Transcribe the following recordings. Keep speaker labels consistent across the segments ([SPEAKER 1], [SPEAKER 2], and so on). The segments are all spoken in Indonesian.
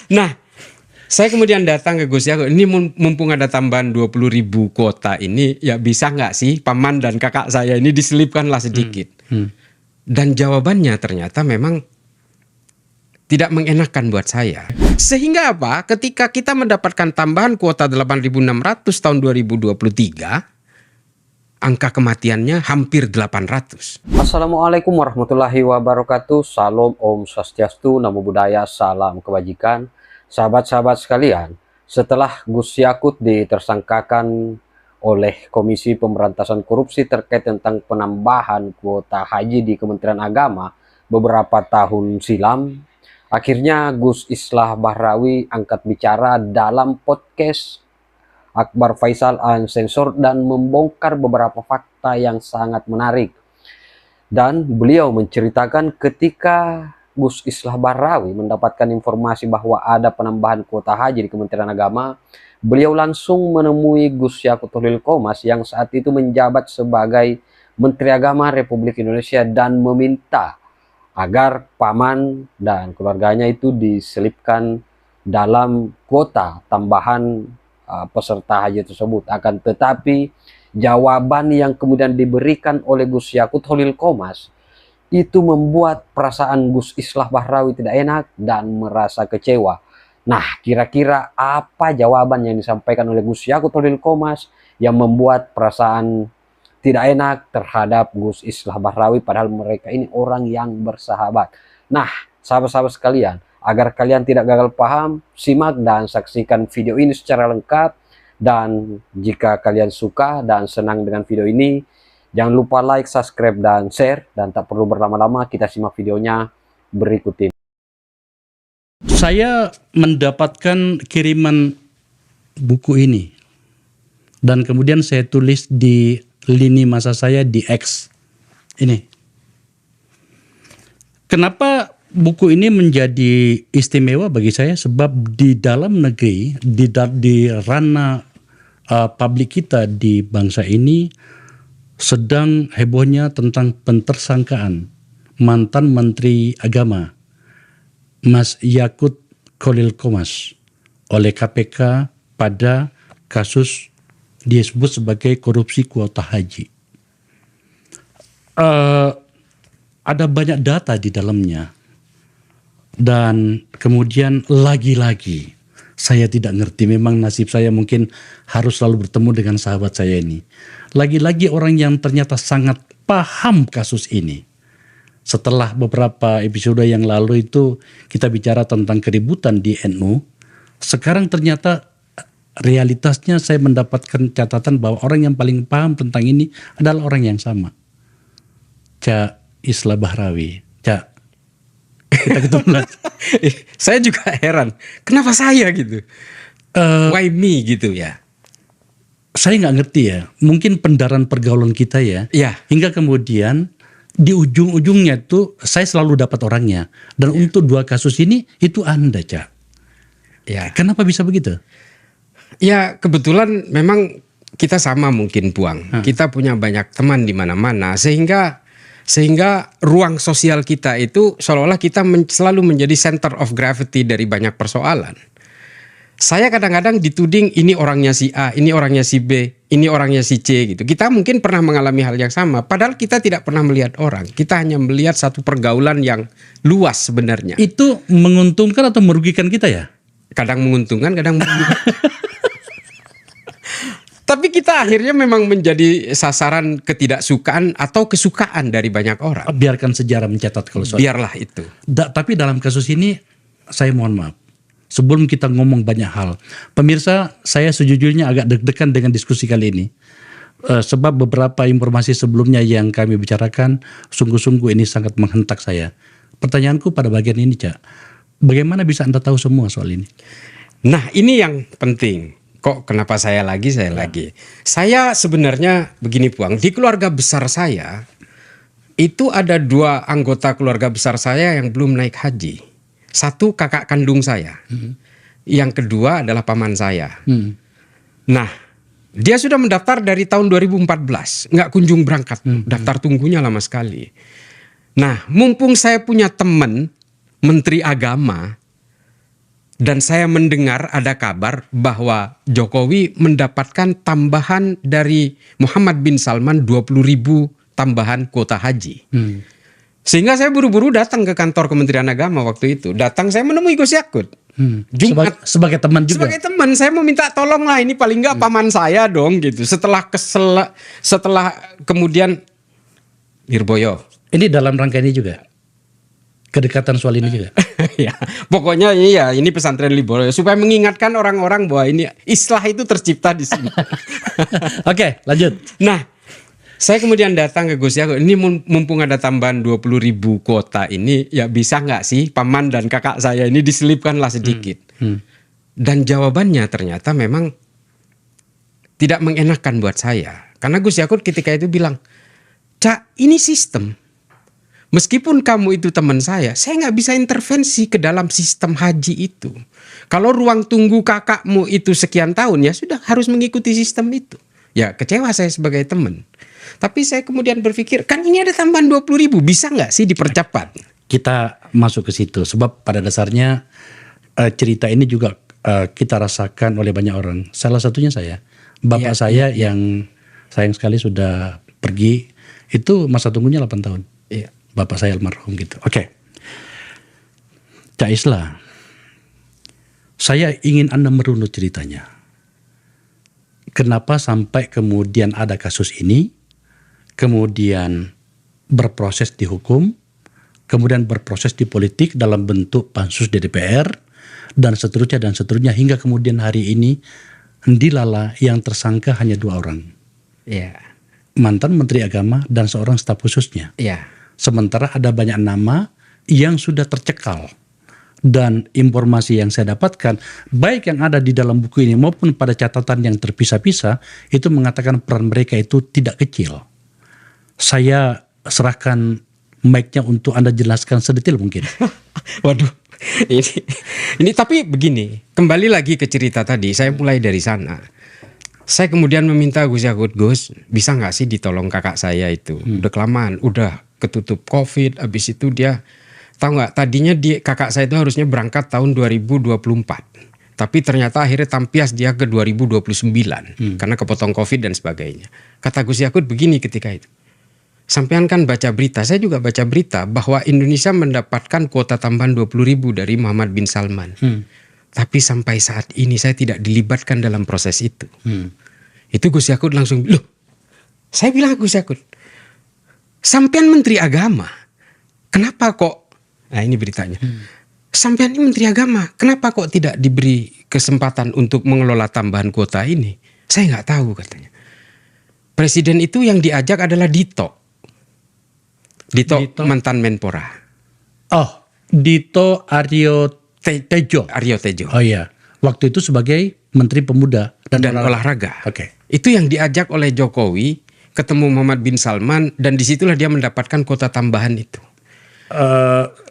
[SPEAKER 1] Nah, saya kemudian datang ke Gus Yakut. Ini mumpung ada tambahan 20.000 kuota ini, ya bisa nggak sih paman dan kakak saya ini diselipkanlah sedikit. Dan jawabannya ternyata memang tidak mengenakan buat saya. Sehingga apa? Ketika kita mendapatkan tambahan kuota 8.600 tahun 2023, angka kematiannya hampir 800.
[SPEAKER 2] Assalamualaikum warahmatullahi wabarakatuh. Salam, Om Swastiastu, Namo Buddhaya, salam kebajikan. Sahabat-sahabat sekalian, setelah Gus Yakut ditersangkakan oleh Komisi Pemberantasan Korupsi terkait tentang penambahan kuota haji di Kementerian Agama beberapa tahun silam, akhirnya Gus Islah Bahrawi angkat bicara dalam podcast Akbar Faisal Unsensor dan membongkar beberapa fakta yang sangat menarik. Dan beliau menceritakan ketika Gus Islah Bahrawi mendapatkan informasi bahwa ada penambahan kuota haji di Kementerian Agama, beliau langsung menemui Gus Yakut Holil Qomas yang saat itu menjabat sebagai Menteri Agama Republik Indonesia dan meminta agar paman dan keluarganya itu diselipkan dalam kuota tambahan peserta haji tersebut. Akan tetapi jawaban yang kemudian diberikan oleh Gus Yakut Holil Qomas itu membuat perasaan Gus Islah Bahrawi tidak enak dan merasa kecewa. Nah, kira-kira apa jawaban yang disampaikan oleh Gus Yakut Holil Qomas yang membuat perasaan tidak enak terhadap Gus Islah Bahrawi, padahal mereka ini orang yang bersahabat. Nah, sahabat-sahabat sekalian, agar kalian tidak gagal paham, simak dan saksikan video ini secara lengkap. Dan jika kalian suka dan senang dengan video ini, jangan lupa like, subscribe, dan share. Dan tak perlu berlama-lama, kita simak videonya berikut ini.
[SPEAKER 3] Saya mendapatkan kiriman buku ini. Dan kemudian saya tulis di lini masa saya di X. Ini. Kenapa buku ini menjadi istimewa bagi saya? Sebab di dalam negeri, di ranah publik kita di bangsa ini sedang hebohnya tentang pentersangkaan mantan Menteri Agama Mas Yakut Holil Qomas oleh KPK pada kasus disebut sebagai korupsi kuota haji. Ada banyak data di dalamnya. Dan kemudian lagi-lagi saya tidak ngerti, memang nasib saya mungkin harus selalu bertemu dengan sahabat saya ini. Lagi-lagi orang yang ternyata sangat paham kasus ini. Setelah beberapa episode yang lalu itu kita bicara tentang keributan di NU. Sekarang ternyata realitasnya saya mendapatkan catatan bahwa orang yang paling paham tentang ini adalah orang yang sama. Cak Islah Bahrawi. Cak, kita ketemu lagi.
[SPEAKER 1] Saya juga heran, kenapa saya gitu? Why me gitu ya?
[SPEAKER 3] Saya nggak ngerti ya. Mungkin pendaran pergaulan kita ya.
[SPEAKER 1] Ya.
[SPEAKER 3] Hingga kemudian di ujung-ujungnya tuh saya selalu dapat orangnya. Dan untuk dua kasus ini itu Anda, Cak.
[SPEAKER 1] Ya.
[SPEAKER 3] Kenapa bisa begitu?
[SPEAKER 1] Ya kebetulan memang kita sama mungkin Puang. Kita punya banyak teman di mana-mana sehingga ruang sosial kita itu seolah-olah kita selalu menjadi center of gravity dari banyak persoalan. Saya kadang-kadang dituding ini orangnya si A, ini orangnya si B, ini orangnya si C gitu. Kita mungkin pernah mengalami hal yang sama, padahal kita tidak pernah melihat orang. Kita hanya melihat satu pergaulan yang luas sebenarnya.
[SPEAKER 3] Itu menguntungkan atau merugikan kita ya?
[SPEAKER 1] Kadang menguntungkan, kadang merugikan. Tapi kita akhirnya memang menjadi sasaran ketidaksukaan atau kesukaan dari banyak orang.
[SPEAKER 3] Biarkan sejarah mencatat kalau soal.
[SPEAKER 1] Biarlah itu.
[SPEAKER 3] Tapi dalam kasus ini saya mohon maaf. Sebelum kita ngomong banyak hal, pemirsa, saya sejujurnya agak deg-degan dengan diskusi kali ini. Sebab beberapa informasi sebelumnya yang kami bicarakan, sungguh-sungguh ini sangat menghentak saya. Pertanyaanku pada bagian ini, Cak. Bagaimana bisa Anda tahu semua soal ini?
[SPEAKER 1] Nah, ini yang penting. Kok kenapa saya lagi? Saya sebenarnya begini Puang, di keluarga besar saya itu ada dua anggota keluarga besar saya yang belum naik haji. Satu kakak kandung saya, yang kedua adalah paman saya. Nah, dia sudah mendaftar dari tahun 2014, nggak kunjung berangkat, daftar tunggunya lama sekali. Nah, mumpung saya punya teman Menteri Agama, Dan saya mendengar ada kabar bahwa Jokowi mendapatkan tambahan dari Muhammad bin Salman 20.000 tambahan kuota haji. Sehingga saya buru-buru datang ke kantor Kementerian Agama waktu itu. Datang saya menemui Gus Yakut. Jumat.
[SPEAKER 3] Sebagai teman juga.
[SPEAKER 1] Sebagai teman saya mau minta tolong lah, ini paling nggak paman saya dong gitu. Setelah kemudian Lirboyo.
[SPEAKER 3] Ini dalam rangka ini juga. Kedekatan soal ini juga.
[SPEAKER 1] Ya, pokoknya ini pesantren Lirboyo supaya mengingatkan orang-orang bahwa ini islah itu tercipta di sini.
[SPEAKER 3] Oke, lanjut.
[SPEAKER 1] Nah, saya kemudian datang ke Gus Yakut. Ini mumpung ada tambahan 20.000 kuota ini, ya bisa nggak sih paman dan kakak saya ini diselipkanlah sedikit. Dan jawabannya ternyata memang tidak mengenakan buat saya. Karena Gus Yakut ketika itu bilang, Cak, ini sistem. Meskipun kamu itu teman saya nggak bisa intervensi ke dalam sistem haji itu. Kalau ruang tunggu kakakmu itu sekian tahun, ya sudah harus mengikuti sistem itu. Ya kecewa saya sebagai teman. Tapi saya kemudian berpikir, kan ini ada tambahan 20.000, bisa nggak sih dipercepat?
[SPEAKER 3] Kita masuk ke situ. Sebab pada dasarnya cerita ini juga kita rasakan oleh banyak orang. Salah satunya saya. Bapak saya yang sayang sekali sudah pergi, itu masa tunggunya 8 tahun.
[SPEAKER 1] Iya.
[SPEAKER 3] Bapak saya almarhum gitu. Oke. Cak Islah, saya ingin Anda merunut ceritanya. Kenapa sampai kemudian ada kasus ini, kemudian berproses di hukum, kemudian berproses di politik dalam bentuk pansus di DPR, dan seterusnya, hingga kemudian hari ini dilala yang tersangka hanya 2 orang.
[SPEAKER 1] Iya.
[SPEAKER 3] Mantan Menteri Agama dan seorang staf khususnya.
[SPEAKER 1] Iya.
[SPEAKER 3] Sementara ada banyak nama yang sudah tercekal. Dan informasi yang saya dapatkan, baik yang ada di dalam buku ini maupun pada catatan yang terpisah-pisah, itu mengatakan peran mereka itu tidak kecil. Saya serahkan mic-nya untuk Anda jelaskan sedetail mungkin.
[SPEAKER 1] Waduh, ini tapi begini, kembali lagi ke cerita tadi, saya mulai dari sana. Saya kemudian meminta Gus Yakut, Gus, bisa nggak sih ditolong kakak saya itu? Udah kelamaan, udah ketutup COVID, habis itu dia, tahu nggak, tadinya kakak saya itu harusnya berangkat tahun 2024. Tapi ternyata akhirnya tampias dia ke 2029, karena kepotong COVID dan sebagainya. Kata Gus Yakut begini ketika itu, sampean kan baca berita, saya juga baca berita bahwa Indonesia mendapatkan kuota tambahan 20.000 dari Muhammad bin Salman. Tapi sampai saat ini saya tidak dilibatkan dalam proses itu. Itu Gus Yakut langsung, loh, saya bilang Gus Yakut, sampean Menteri Agama, kenapa kok, nah ini beritanya, sampean ini Menteri Agama, kenapa kok tidak diberi kesempatan untuk mengelola tambahan kuota ini? Saya nggak tahu katanya. Presiden itu yang diajak adalah Dito mantan Menpora.
[SPEAKER 3] Oh, Dito Aryo Tejo.
[SPEAKER 1] Oh
[SPEAKER 3] iya, waktu itu sebagai Menteri Pemuda dan
[SPEAKER 1] Olahraga.
[SPEAKER 3] Oke.
[SPEAKER 1] Itu yang diajak oleh Jokowi ketemu Muhammad bin Salman, dan disitulah dia mendapatkan kuota tambahan itu.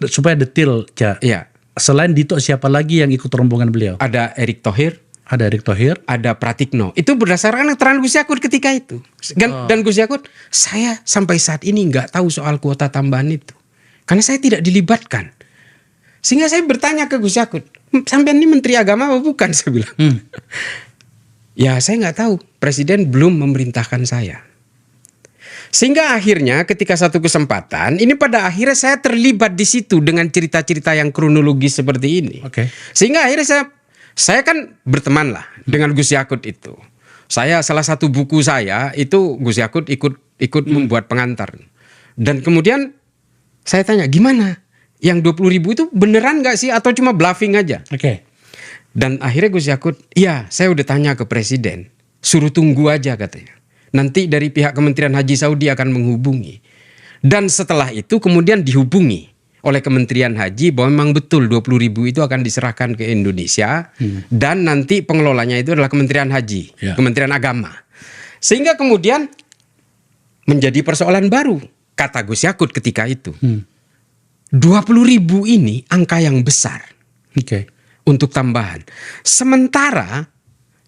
[SPEAKER 3] Supaya detail, Cak.
[SPEAKER 1] Iya.
[SPEAKER 3] Selain Dito, siapa lagi yang ikut rombongan beliau?
[SPEAKER 1] Ada Erick Thohir.
[SPEAKER 3] Ada
[SPEAKER 1] Pratikno. Itu berdasarkan keterangan Gus Yakut ketika itu. Dan Gus Yakut, saya sampai saat ini nggak tahu soal kuota tambahan itu, karena saya tidak dilibatkan. Sehingga saya bertanya ke Gus Yakut, sampean ini Menteri Agama apa bukan? Saya bilang. Ya saya nggak tahu. Presiden belum memerintahkan saya. Sehingga akhirnya ketika satu kesempatan, ini pada akhirnya saya terlibat di situ dengan cerita-cerita yang kronologis seperti ini.
[SPEAKER 3] Oke.
[SPEAKER 1] Sehingga akhirnya saya kan berteman lah dengan Gus Yakut itu. Saya salah satu buku saya itu Gus Yakut ikut membuat pengantar. Dan kemudian saya tanya, gimana? Yang 20.000 itu beneran nggak sih atau cuma bluffing aja?
[SPEAKER 3] Oke.
[SPEAKER 1] Dan akhirnya Gus Yakut, iya saya udah tanya ke Presiden, suruh tunggu aja katanya. Nanti dari pihak Kementerian Haji Saudi akan menghubungi. Dan setelah itu kemudian dihubungi oleh Kementerian Haji bahwa memang betul 20.000 itu akan diserahkan ke Indonesia. Dan nanti pengelolanya itu adalah Kementerian Haji, Kementerian Agama. Sehingga kemudian menjadi persoalan baru, kata Gus Yakut ketika itu. 20.000 ini angka yang besar untuk tambahan. Sementara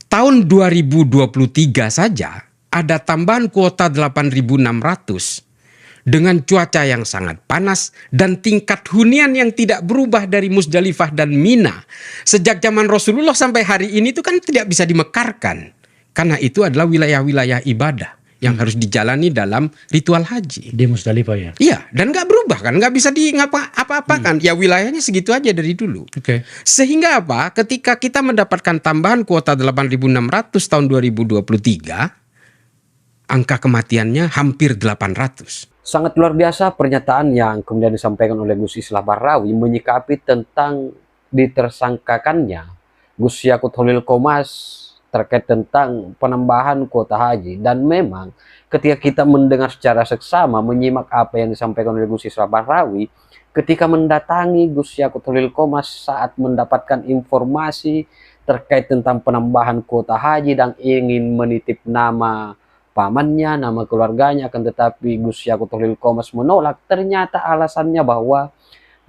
[SPEAKER 1] tahun 2023 saja ada tambahan kuota 8.600 dengan cuaca yang sangat panas dan tingkat hunian yang tidak berubah dari Musdalifah dan Mina sejak zaman Rasulullah sampai hari ini itu kan tidak bisa dimekarkan, karena itu adalah wilayah-wilayah ibadah yang harus dijalani dalam ritual haji.
[SPEAKER 3] Di Musdalifah ya.
[SPEAKER 1] Iya, dan nggak berubah kan, nggak bisa di apa-apakan. Ya wilayahnya segitu aja dari dulu.
[SPEAKER 3] Oke.
[SPEAKER 1] Sehingga apa? Ketika kita mendapatkan tambahan kuota 8.600 tahun 2023, angka kematiannya hampir 800.
[SPEAKER 2] Sangat luar biasa pernyataan yang kemudian disampaikan oleh Gus Islah Bahrawi menyikapi tentang ditersangkakannya Gus Yakut Holil Qomas terkait tentang penambahan kuota haji. Dan memang ketika kita mendengar secara seksama, menyimak apa yang disampaikan oleh Gus Islah Bahrawi ketika mendatangi Gus Yakut Holil Qomas saat mendapatkan informasi terkait tentang penambahan kuota haji dan ingin menitip nama pamannya, nama keluarganya, akan tetapi Gus Yakut Holil Qomas menolak. Ternyata alasannya bahwa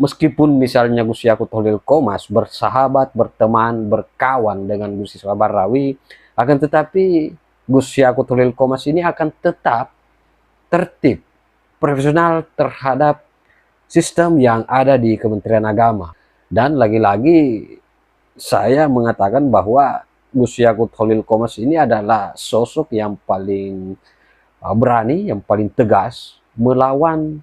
[SPEAKER 2] meskipun misalnya Gus Yakut Holil Qomas bersahabat, berteman, berkawan dengan Gus Islah Bahrawi, akan tetapi Gus Yakut Holil Qomas ini akan tetap tertib, profesional terhadap sistem yang ada di Kementerian Agama. Dan lagi-lagi saya mengatakan bahwa Gus Yakut Holil Qomas ini adalah sosok yang paling berani, yang paling tegas melawan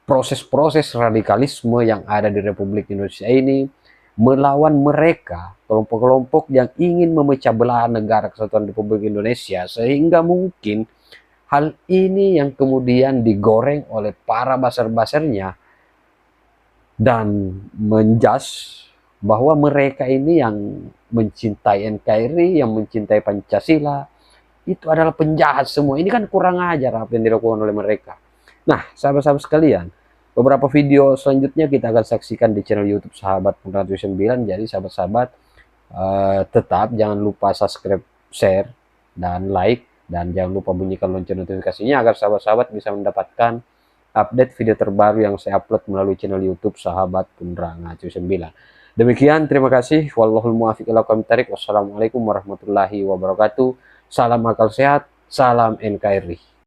[SPEAKER 2] proses-proses radikalisme yang ada di Republik Indonesia ini, melawan mereka kelompok-kelompok yang ingin memecah belah negara kesatuan Republik Indonesia, sehingga mungkin hal ini yang kemudian digoreng oleh para basar-basarnya dan menjas bahwa mereka ini yang mencintai NKRI, yang mencintai Pancasila, itu adalah penjahat semua. Ini kan kurang ajar apa yang dilakukan oleh mereka. Nah, sahabat-sahabat sekalian, beberapa video selanjutnya kita akan saksikan di channel YouTube Sahabat Penerang 9. Jadi sahabat-sahabat tetap jangan lupa subscribe, share, dan like, dan jangan lupa bunyikan lonceng notifikasinya agar sahabat-sahabat bisa mendapatkan update video terbaru yang saya upload melalui channel YouTube Sahabat Penerang 9. Demikian, terima kasih. Wallahul muwaffiq ila aqwamit thariq. Wassalamualaikum warahmatullahi wabarakatuh. Salam akal sehat, salam NKRI.